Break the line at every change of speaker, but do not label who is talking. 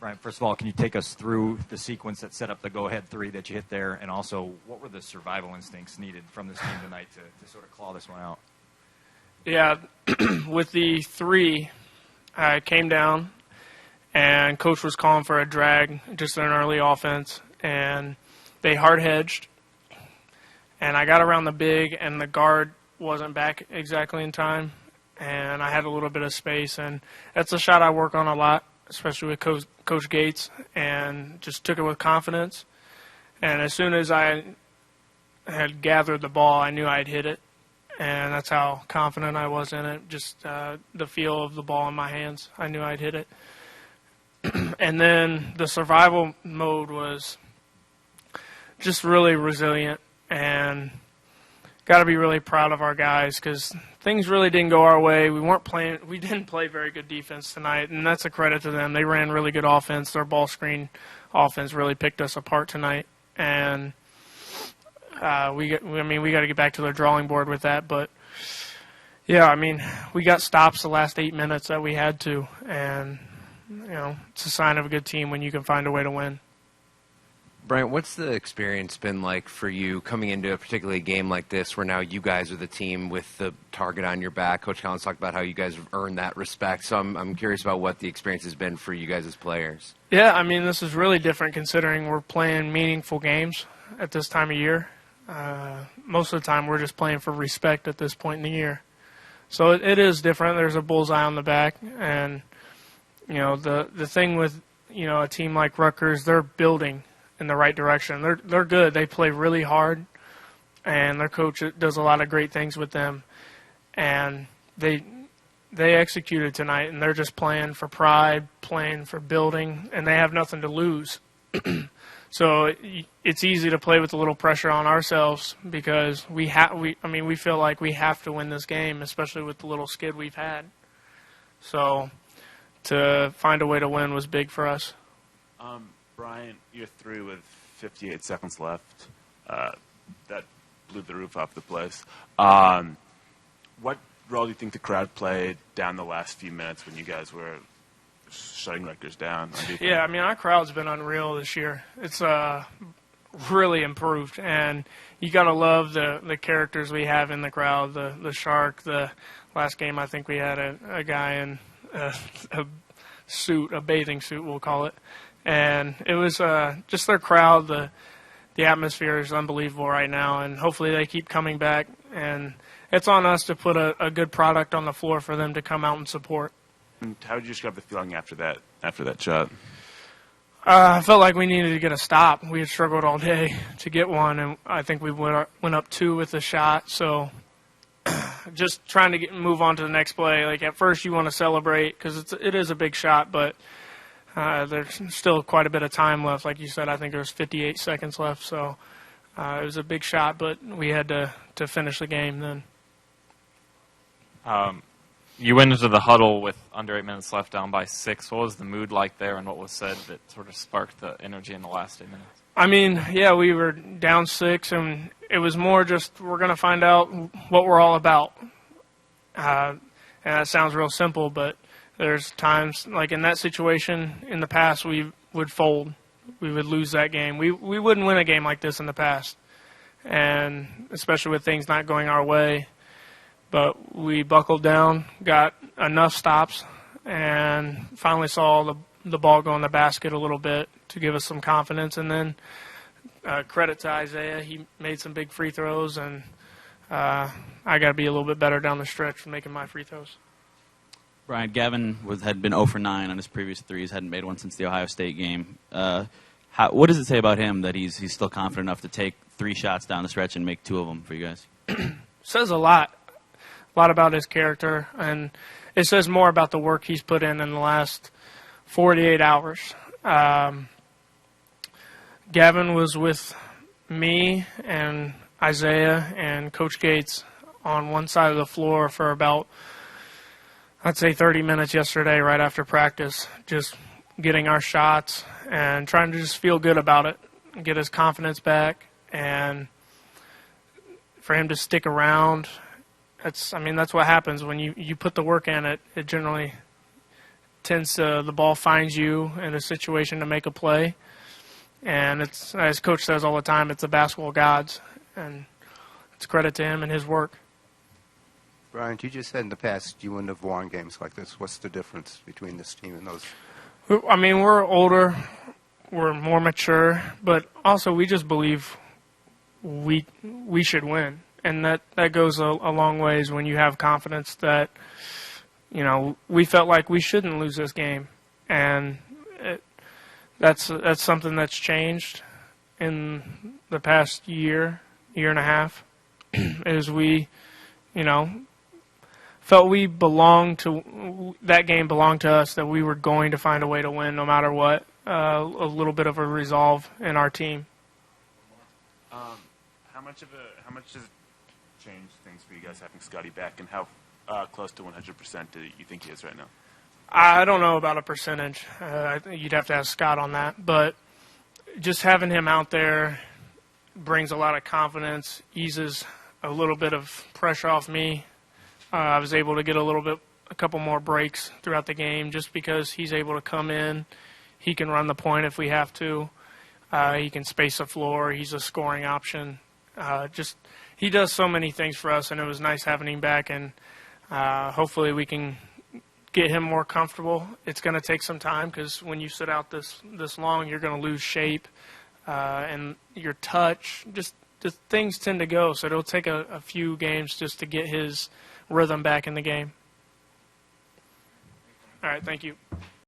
Brian, first of all, can you take us through the sequence that set up the go-ahead three that you hit there, and also what were the survival instincts needed from this team tonight to sort of claw this one out?
Yeah, with the three, I came down, and Coach was calling for a drag, just an early offense, and they hard-hedged, and I got around the big, and the guard wasn't back exactly in time, and I had a little bit of space, and that's a shot I work on a lot, especially with Coach Gates, and just took it with confidence. And as soon as I had gathered the ball, I knew I'd hit it, and that's how confident I was in it, just the feel of the ball in my hands. I knew I'd hit it. And then the survival mode was just really resilient, and got to be really proud of our guys because things really didn't go our way. We didn't play very good defense tonight, and that's a credit to them. They ran really good offense. Their ball screen offense really picked us apart tonight, and we got to get back to the drawing board with that. But yeah, I mean, we got stops the last 8 minutes that we had to, and it's a sign of a good team when you can find a way to win.
Bryant, what's the experience been like for you coming into a particularly game like this where now you guys are the team with the target on your back? Coach Collins talked about how you guys have earned that respect, so I'm curious about what the experience has been for you guys as players.
Yeah, I mean, this is really different considering we're playing meaningful games at this time of year. Most of the time we're just playing for respect at this point in the year. So it is different. There's a bullseye on the back, and the thing with a team like Rutgers, they're building in the right direction. They're good. They play really hard, and their coach does a lot of great things with them. And they executed tonight, and they're just playing for pride, playing for building, and they have nothing to lose. So it's easy to play with a little pressure on ourselves because we feel like we have to win this game, especially with the little skid we've had. So to find a way to win was big for us.
Brian, you're through with 58 seconds left. That blew the roof off the place. What role do you think the crowd played down the last few minutes when you guys were shutting Rutgers down?
Yeah, I mean, our crowd's been unreal this year. It's really improved, and you got to love the characters we have in the crowd. The Shark, the last game I think we had a guy in a suit, a bathing suit we'll call it. And it was just their crowd. The atmosphere is unbelievable right now, and hopefully they keep coming back. And it's on us to put a good product on the floor for them to come out and support.
And how did you describe the feeling after that shot?
I felt like we needed to get a stop. We had struggled all day to get one, and I think we went up 2 with the shot. So just trying to move on to the next play. Like at first you want to celebrate because it is a big shot, but there's still quite a bit of time left. Like you said, I think there was 58 seconds left. So it was a big shot, but we had to finish the game then.
You went into the huddle with under 8 minutes left, down by 6. What was the mood like there, and what was said that sort of sparked the energy in the last 8 minutes?
I mean, yeah, we were down 6, and it was more just we're going to find out what we're all about. And that sounds real simple, but there's times, like in that situation in the past, we would fold. We would lose that game. We wouldn't win a game like this in the past, and especially with things not going our way. But we buckled down, got enough stops, and finally saw the ball go in the basket a little bit to give us some confidence. And then credit to Isaiah. He made some big free throws, and I got to be a little bit better down the stretch for making my free throws.
Brian, Gavin had been 0 for 9 on his previous threes, hadn't made one since the Ohio State game. What does it say about him that he's still confident enough to take 3 shots down the stretch and make 2 of them for you guys?
Says a lot about his character, and it says more about the work he's put in the last 48 hours. Gavin was with me and Isaiah and Coach Gates on one side of the floor for about, I'd say 30 minutes yesterday right after practice, just getting our shots and trying to just feel good about it, get his confidence back, and for him to stick around. That's what happens when you put the work in. It generally the ball finds you in a situation to make a play. And it's, as Coach says all the time, it's the basketball gods. And it's credit to him and his work.
Bryant, you just said in the past you wouldn't have won games like this. What's the difference between this team and those?
I mean, we're older, we're more mature, but also we just believe we should win. And that goes a long ways when you have confidence that, you know, we felt like we shouldn't lose this game. And that's something that's changed in the past year and a half, is we, you know, felt that game belonged to us, that we were going to find a way to win no matter what. A little bit of a resolve in our team.
How much does it change things for you guys having Scotty back, and how close to 100% do you think he is right now?
I don't know about a percentage. I think you'd have to ask Scott on that. But just having him out there brings a lot of confidence, eases a little bit of pressure off me. I was able to get a couple more breaks throughout the game just because he's able to come in. He can run the point if we have to. He can space the floor. He's a scoring option. He does so many things for us, and it was nice having him back. And hopefully we can get him more comfortable. It's going to take some time because when you sit out this long, you're going to lose shape and your touch. Just things tend to go, so it'll take a few games just to get his rhythm back in the game. All right, thank you.